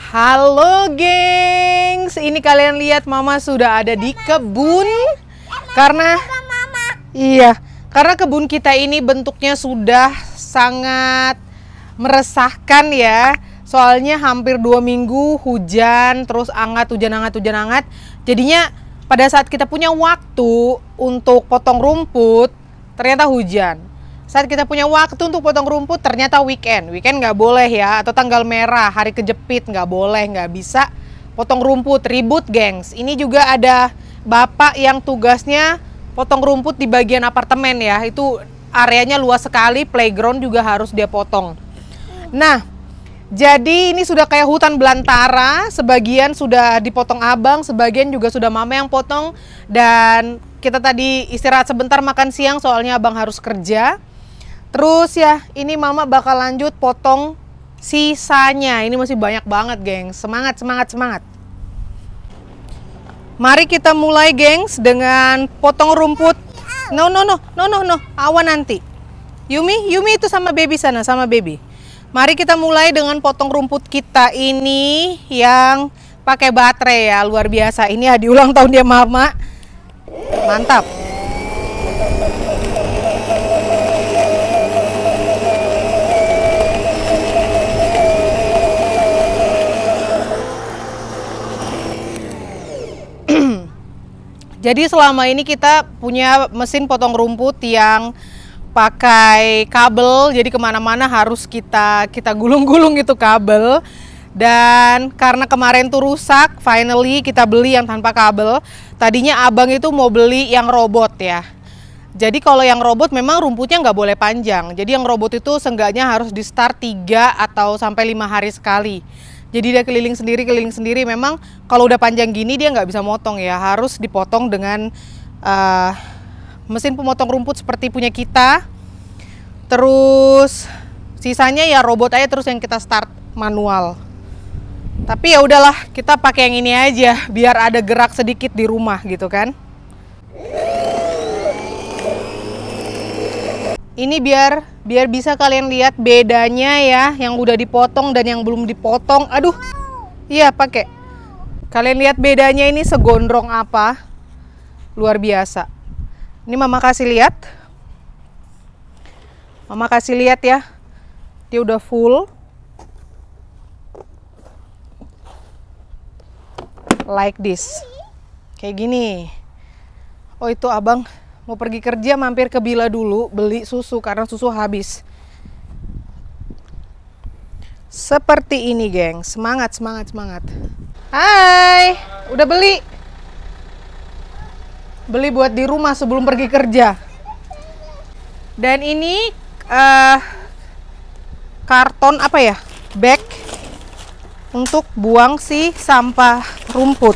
Halo gengs, ini kalian lihat mama sudah ada di kebun. Karena karena kebun kita ini bentuknya sudah sangat meresahkan ya. Soalnya hampir 2 minggu hujan, terus hujan hangat. Jadinya pada saat kita punya waktu untuk potong rumput, ternyata hujan. Saat kita punya waktu untuk potong rumput, ternyata weekend nggak boleh ya, atau tanggal merah, hari kejepit nggak boleh, nggak bisa potong rumput, ribut gengs. Ini juga ada bapak yang tugasnya potong rumput di bagian apartemen ya, itu areanya luas sekali, playground juga harus dia potong. Nah, jadi ini sudah kayak hutan belantara, sebagian sudah dipotong abang, sebagian juga sudah mama yang potong. Dan kita tadi istirahat sebentar makan siang soalnya abang harus kerja. Terus ya, ini mama bakal lanjut potong sisanya. Ini masih banyak banget, gengs. Semangat. Mari kita mulai, gengs, dengan potong rumput. No. Awan nanti. Yumi itu sama baby sana, sama baby. Mari kita mulai dengan potong rumput kita ini yang pakai baterai ya, luar biasa. Ini hadiah ulang tahun dia mama. Mantap. Jadi selama ini kita punya mesin potong rumput yang pakai kabel, jadi kemana-mana harus kita gulung-gulung itu kabel. Dan karena kemarin tuh rusak, finally kita beli yang tanpa kabel. Tadinya abang itu mau beli yang robot ya. Jadi kalau yang robot memang rumputnya nggak boleh panjang. Jadi yang robot itu seenggaknya harus di start 3 atau sampai 5 hari sekali. Jadi dia keliling sendiri. Memang kalau udah panjang gini dia nggak bisa motong ya, harus dipotong dengan mesin pemotong rumput seperti punya kita. Terus sisanya ya robot aja, terus yang kita start manual. Tapi ya udahlah, kita pakai yang ini aja biar ada gerak sedikit di rumah gitu kan. Ini biar bisa kalian lihat bedanya ya, yang udah dipotong dan yang belum dipotong. Aduh, iya pakai. Kalian lihat bedanya ini segondrong apa? Luar biasa. Ini mama kasih lihat. Mama kasih lihat ya. Dia udah full. Like this. Kayak gini. Oh itu abang mau pergi kerja, mampir ke Bila dulu beli susu karena susu habis. Seperti ini, geng. Semangat. Hai, udah beli buat di rumah sebelum pergi kerja. Dan ini karton apa ya? Bag untuk buang si sampah rumput.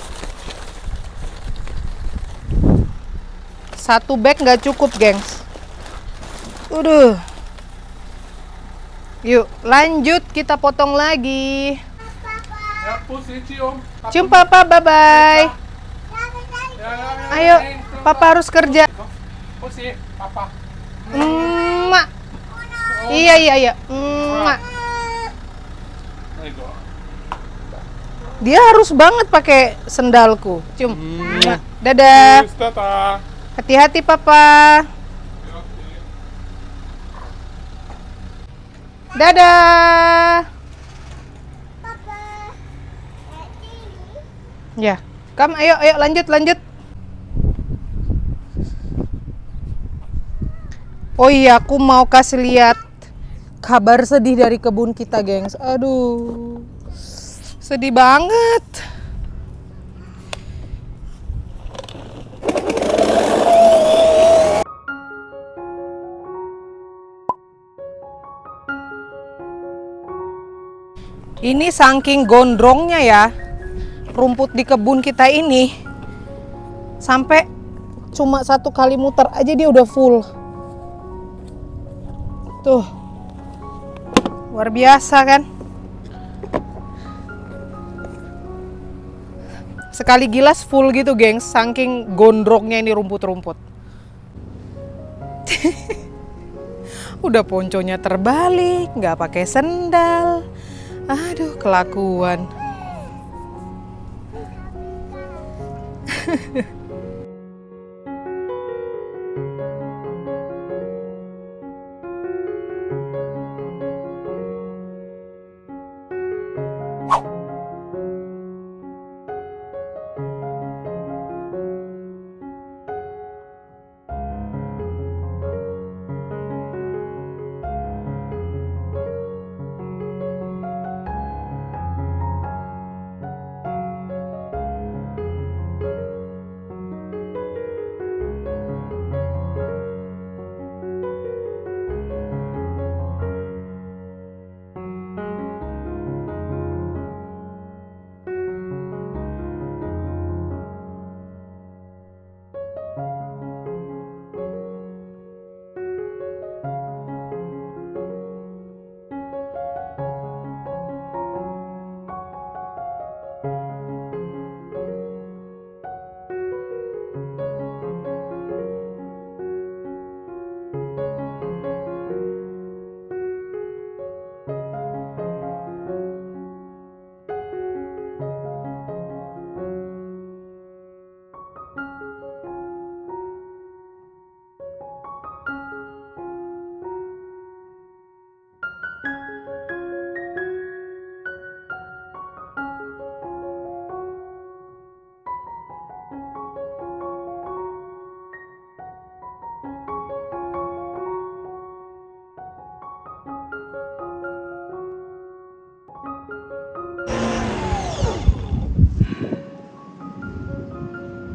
Satu bag nggak cukup, gengs. Udah. Yuk, lanjut kita potong lagi. Cium papa, bye-bye. Ayo, papa harus kerja. Emak. Iya. Emak. Dia harus banget pakai sendalku. Cium. Dadah. Hati-hati papa. Dadah. Ya, ayo lanjut. Oh iya, aku mau kasih lihat kabar sedih dari kebun kita, gengs. Aduh, sedih banget. Ini saking gondrongnya ya, rumput di kebun kita ini, sampai cuma 1 kali muter aja dia udah full. Tuh, luar biasa kan? Sekali gilas full gitu, gengs, saking gondrongnya ini rumput-rumput. Udah ponconya terbalik, nggak pakai sendal. Aduh, kelakuan.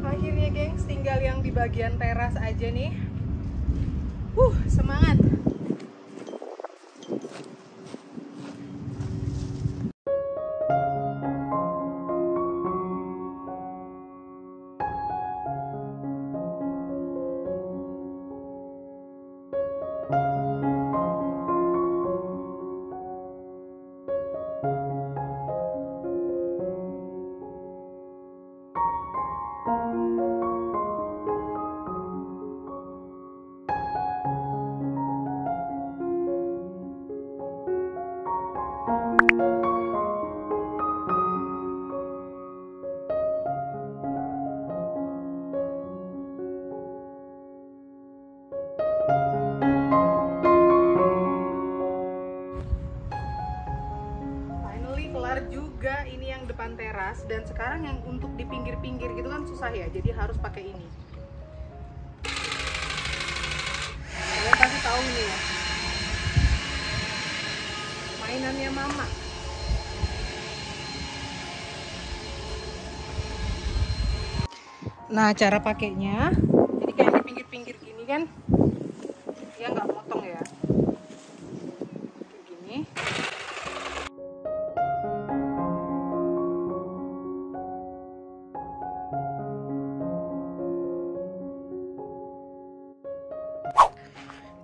Akhirnya gengs, tinggal yang di bagian teras aja nih. Semangat. Juga ini yang depan teras, dan sekarang yang untuk di pinggir-pinggir gitu kan susah ya, jadi harus pakai ini. Kalian pasti tahu ini ya, mainannya mama. Nah, cara pakainya jadi kayak di pinggir-pinggir gini kan, dia nggak potong ya, kayak gini.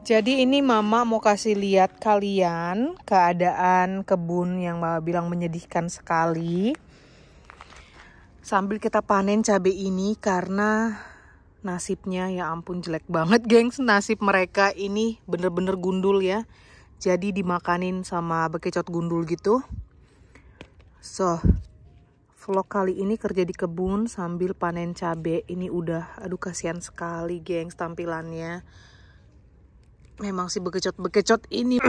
Jadi ini mama mau kasih lihat kalian keadaan kebun yang mama bilang menyedihkan sekali. Sambil kita panen cabai ini karena nasibnya ya ampun jelek banget gengs. Nasib mereka ini bener-bener gundul ya. Jadi dimakanin sama bekecot gundul gitu. So, vlog kali ini kerja di kebun sambil panen cabai. Ini udah, aduh kasihan sekali gengs tampilannya. Memang si bekecot ini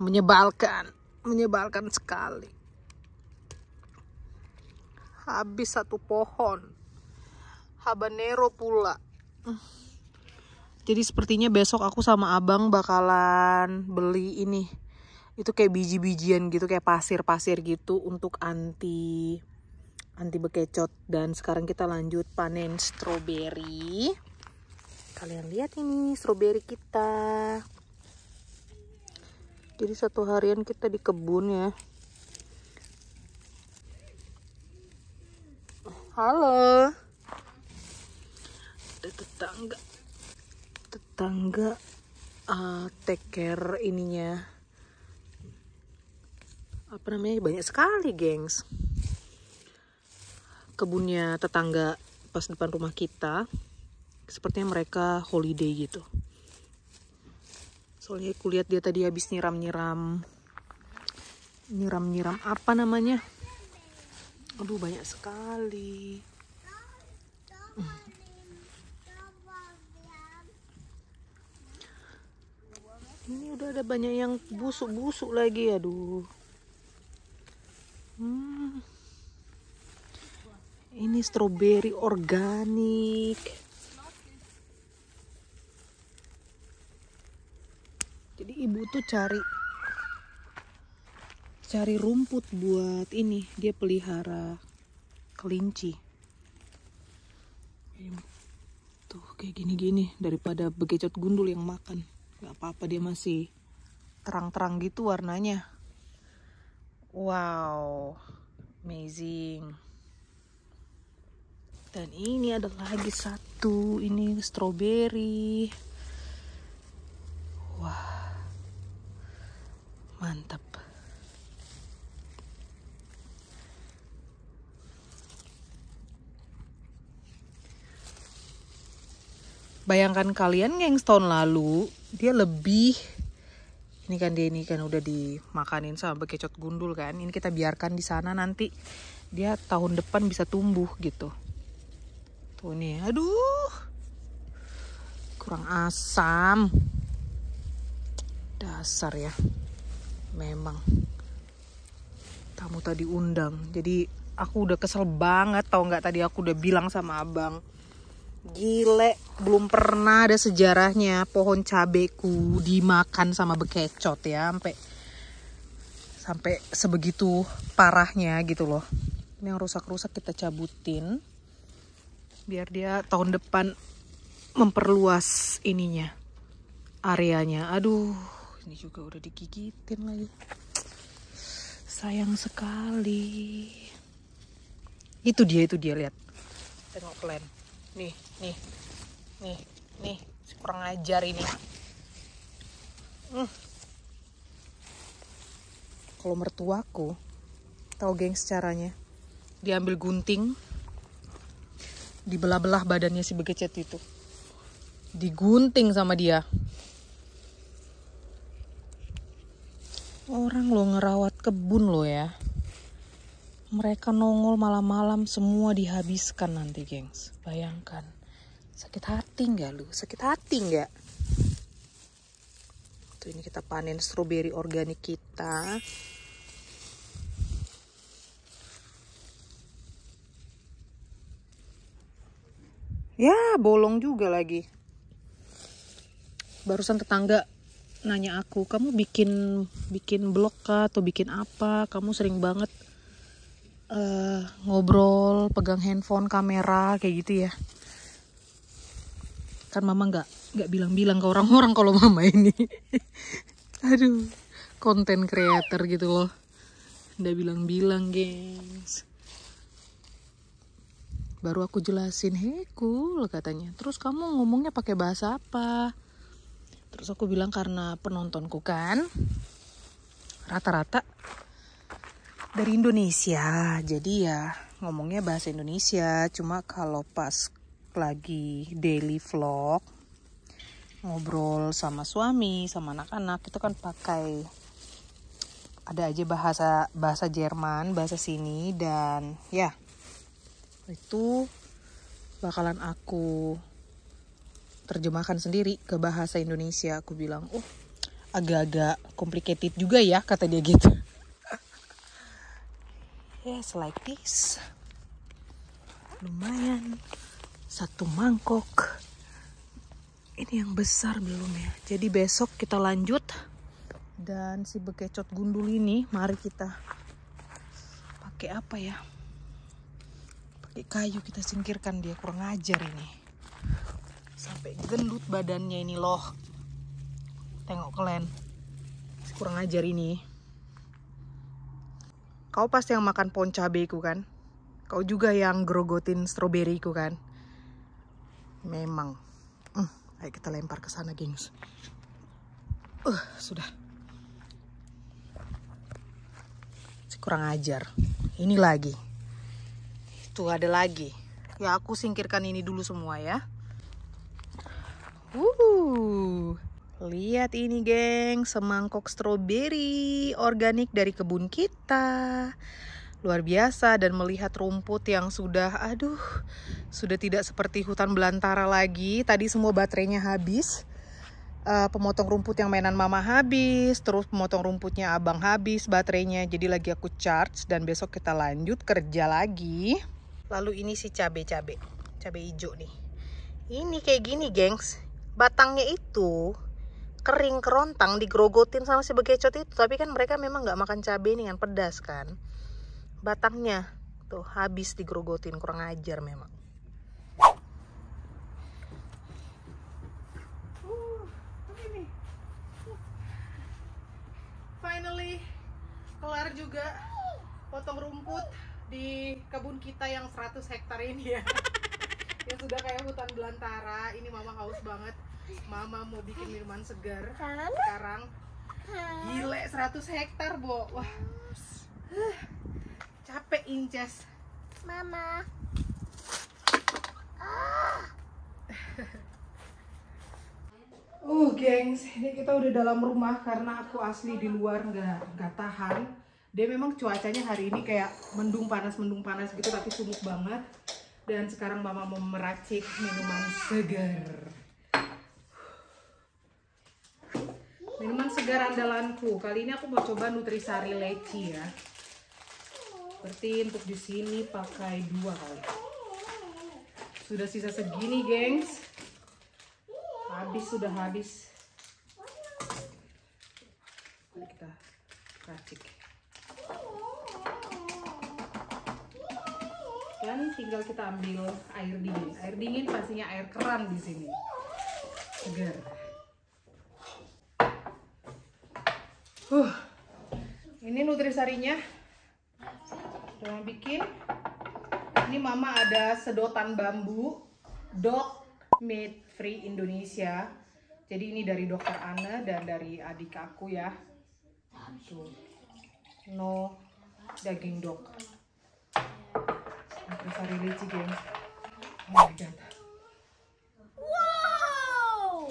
menyebalkan sekali. Habis satu pohon, habanero pula. Jadi sepertinya besok aku sama abang bakalan beli ini. Itu kayak biji-bijian gitu, kayak pasir-pasir gitu untuk anti bekecot. Dan sekarang kita lanjut panen stroberi. Kalian lihat ini stroberi kita. Jadi satu harian kita di kebun ya. Halo. Ada tetangga take care ininya. Apa namanya? Banyak sekali, gengs. Kebunnya tetangga pas depan rumah kita. Sepertinya mereka holiday gitu. Soalnya aku lihat dia tadi habis nyiram apa namanya? Aduh banyak sekali. Ini udah ada banyak yang busuk-busuk lagi, aduh. Ini stroberi organik. Jadi ibu tuh cari rumput buat ini. Dia pelihara kelinci. Tuh kayak gini-gini daripada bekicot gundul yang makan. Gak apa-apa, dia masih terang-terang gitu warnanya. Wow, amazing. Dan ini ada lagi satu, ini stroberi. Wah, mantap. Bayangkan kalian yang tahun lalu dia lebih, ini kan udah dimakanin sama bekicot gundul kan. Ini kita biarkan di sana, nanti dia tahun depan bisa tumbuh gitu. Tuh nih, aduh, kurang asam. Dasar ya, memang tamu tadi undang. Jadi aku udah kesel banget, tau nggak, tadi aku udah bilang sama abang. Gile, belum pernah ada sejarahnya pohon cabeku dimakan sama bekecot ya, sampai sebegitu parahnya gitu loh. Ini yang rusak-rusak kita cabutin biar dia tahun depan memperluas ininya, areanya. Aduh, ini juga udah digigitin lagi. Sayang sekali. Itu dia lihat. Tengok kalian. Nih, si kurang ajar ini. Kalau mertuaku, tahu gengs caranya. Diambil gunting, dibelah-belah badannya si bekicot itu. Digunting sama dia. Orang lo ngerawat kebun lo ya. Mereka nongol malam-malam, semua dihabiskan nanti, gengs. Bayangkan. Sakit hati nggak lu? Sakit hati nggak? Tuh, ini kita panen stroberi organik kita. Ya, bolong juga lagi. Barusan tetangga nanya aku, kamu bikin blog kah atau bikin apa? Kamu sering banget ngobrol, pegang handphone, kamera, kayak gitu ya. Kan mama nggak bilang-bilang ke orang-orang kalau mama ini aduh, konten creator gitu loh. Nggak bilang-bilang, gengs. Baru aku jelasin, "Hey, cool," katanya. "Terus kamu ngomongnya pakai bahasa apa?" Terus aku bilang, karena penontonku kan rata-rata dari Indonesia, jadi ya ngomongnya bahasa Indonesia. Cuma kalau pas lagi daily vlog, ngobrol sama suami, sama anak-anak, itu kan pakai ada aja bahasa Jerman, bahasa sini, dan ya itu bakalan aku terjemahkan sendiri ke bahasa Indonesia. Aku bilang, "Oh, agak-agak complicated juga ya," kata dia gitu. Yes, like this. Lumayan. Satu mangkok. Ini yang besar belum ya. Jadi besok kita lanjut. Dan si bekicot gundul ini, mari kita pakai apa ya? Pakai kayu kita singkirkan dia, kurang ajar ini. Sampai gendut badannya ini loh. Tengok kalian. Kurang ajar ini. Kau pasti yang makan pohon cabeku kan? Kau juga yang grogotin stroberiku kan? Memang. Ayo kita lempar ke sana, gengs. Sudah. Kurang ajar. Ini lagi. Itu ada lagi. Ya, aku singkirkan ini dulu semua ya. Lihat ini, geng, semangkok stroberi organik dari kebun kita. luar biasa. Dan melihat rumput yang sudah tidak seperti hutan belantara lagi. Tadi semua baterainya habis. Pemotong rumput yang mainan mama habis, terus pemotong rumputnya abang habis baterainya. Jadi lagi aku charge dan besok kita lanjut kerja lagi. Lalu ini si cabai hijau nih. Ini kayak gini, gengs. Batangnya itu kering kerontang, digerogotin sama si bekecot itu. Tapi kan mereka memang nggak makan cabai nih kan, pedas kan. Batangnya tuh habis digerogotin, kurang ajar memang. Finally kelar juga potong rumput di kebun kita yang 100 hektar ini ya. Yang sudah kayak hutan belantara. Ini mama haus banget. Mama mau bikin minuman segar sekarang. Gile 100 hektar, Bo. Wah. Capek Inces. Mama. Gengs, ini kita udah dalam rumah karena aku asli di luar nggak tahan. Dia memang cuacanya hari ini kayak mendung panas gitu, tapi sumuk banget. Dan sekarang mama mau meracik minuman segar. Minuman segar andalanku. Kali ini aku mau coba Nutrisari Leci ya. Seperti untuk di sini pakai 2 kali. Sudah sisa segini, gengs. Sudah habis. Mari kita racik. Dan tinggal kita ambil air dingin. Air dingin pastinya air keran di sini. Segar. Ini Nutrisarinya. Udah bikin. Ini mama ada sedotan bambu. Dog Meat Free Indonesia. Jadi ini dari dokter Anne dan dari adik aku ya. Tuh. No daging dog. Nutrisari Leci, geng. Oh my god. Wow.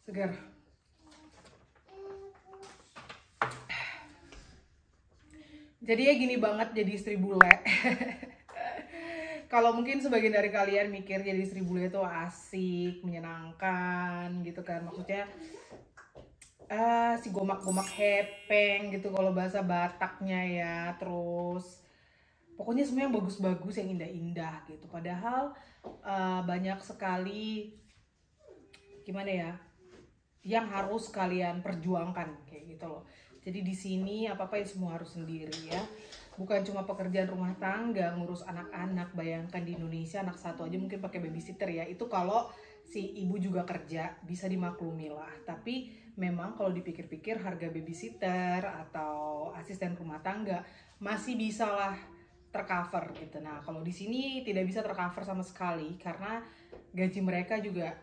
Segar. Jadi ya gini banget jadi istri bule. Kalau mungkin sebagian dari kalian mikir jadi istri bule itu asik, menyenangkan gitu kan. Maksudnya si gomak-gomak hepeng gitu kalau bahasa Bataknya ya. Terus pokoknya semua yang bagus-bagus, yang indah-indah gitu. Padahal banyak sekali gimana ya yang harus kalian perjuangkan kayak gitu loh. Jadi di sini apa-apa ya semua harus sendiri ya. Bukan cuma pekerjaan rumah tangga, ngurus anak-anak. Bayangkan di Indonesia anak satu aja mungkin pakai babysitter ya. Itu kalau si ibu juga kerja, bisa dimaklumi lah. Tapi memang kalau dipikir-pikir harga babysitter atau asisten rumah tangga masih bisa lah tercover gitu. Nah kalau di sini tidak bisa tercover sama sekali karena gaji mereka juga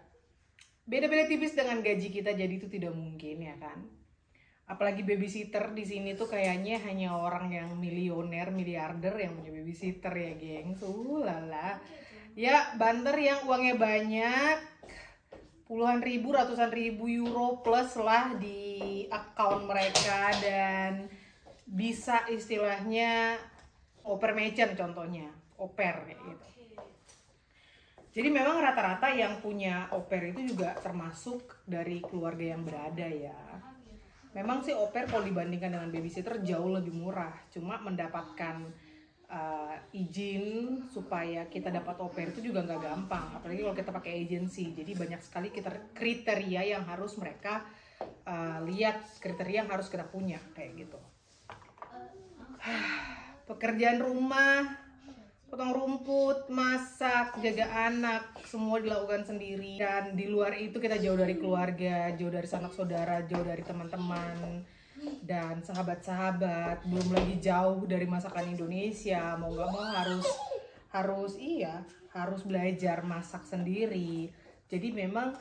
beda-beda tipis dengan gaji kita. Jadi itu tidak mungkin ya kan. Apalagi babysitter di sini tuh kayaknya hanya orang yang milioner, miliarder yang punya babysitter ya, geng. Lala. Ya, banter yang uangnya banyak, puluhan ribu, ratusan ribu euro plus lah di account mereka dan bisa istilahnya oper merchant contohnya, oper kayak gitu. Jadi memang rata-rata yang punya oper itu juga termasuk dari keluarga yang berada ya. Memang sih oper kalau dibandingkan dengan babysitter jauh lebih murah. Cuma mendapatkan izin supaya kita dapat oper itu juga nggak gampang. Apalagi kalau kita pakai agency. Jadi banyak sekali kriteria yang harus mereka lihat, kriteria yang harus kita punya kayak gitu. Pekerjaan rumah, potong rumput, masak, jaga anak, semua dilakukan sendiri. Dan di luar itu kita jauh dari keluarga, jauh dari sanak saudara, jauh dari teman-teman dan sahabat-sahabat. Belum lagi jauh dari masakan Indonesia. Mau nggak mau harus belajar masak sendiri. Jadi memang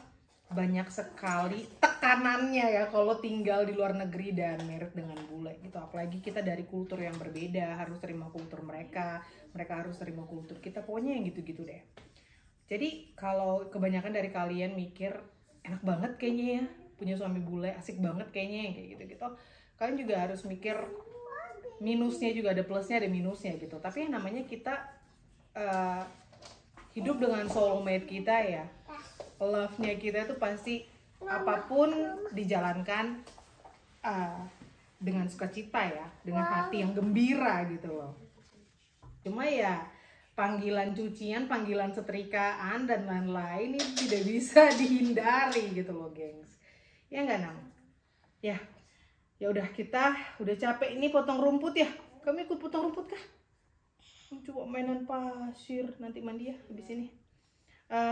banyak sekali tekanannya ya kalau tinggal di luar negeri dan married dengan bule gitu. Apalagi kita dari kultur yang berbeda, harus terima kultur mereka harus terima kultur kita, pokoknya yang gitu-gitu deh. Jadi kalau kebanyakan dari kalian mikir enak banget kayaknya ya punya suami bule, asik banget kayaknya yang kayak gitu-gitu, kalian juga harus mikir minusnya juga, ada plusnya ada minusnya gitu. Tapi yang namanya kita hidup dengan soulmate kita ya, love-nya kita tuh pasti apapun dijalankan dengan sukacita ya, dengan hati yang gembira gitu loh. Cuma ya panggilan cucian, panggilan setrikaan dan lain-lain ini tidak bisa dihindari gitu loh, gengs. Ya nggak, Nam? Ya. Ya udah, kita udah capek ini potong rumput ya. Kamu ikut potong rumput kah? Coba mainan pasir, nanti mandi ya habis ini.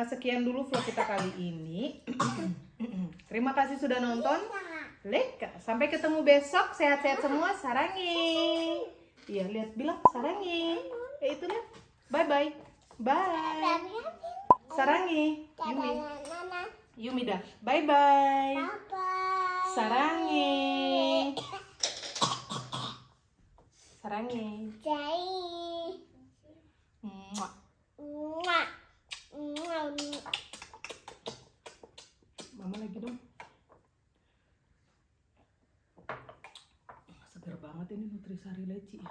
Sekian dulu vlog kita kali ini. Terima kasih sudah nonton. Leka, sampai ketemu besok. Sehat-sehat semua. Sarangi. Iya, lihat, bilang sarangi. Itu lihat. Bye-bye. Bye. Sarangi. Yumi. Yumi dah. Bye-bye. Sarangi. Sarangi. Mama lagi dong. Segar banget ini Nutrisari Leci.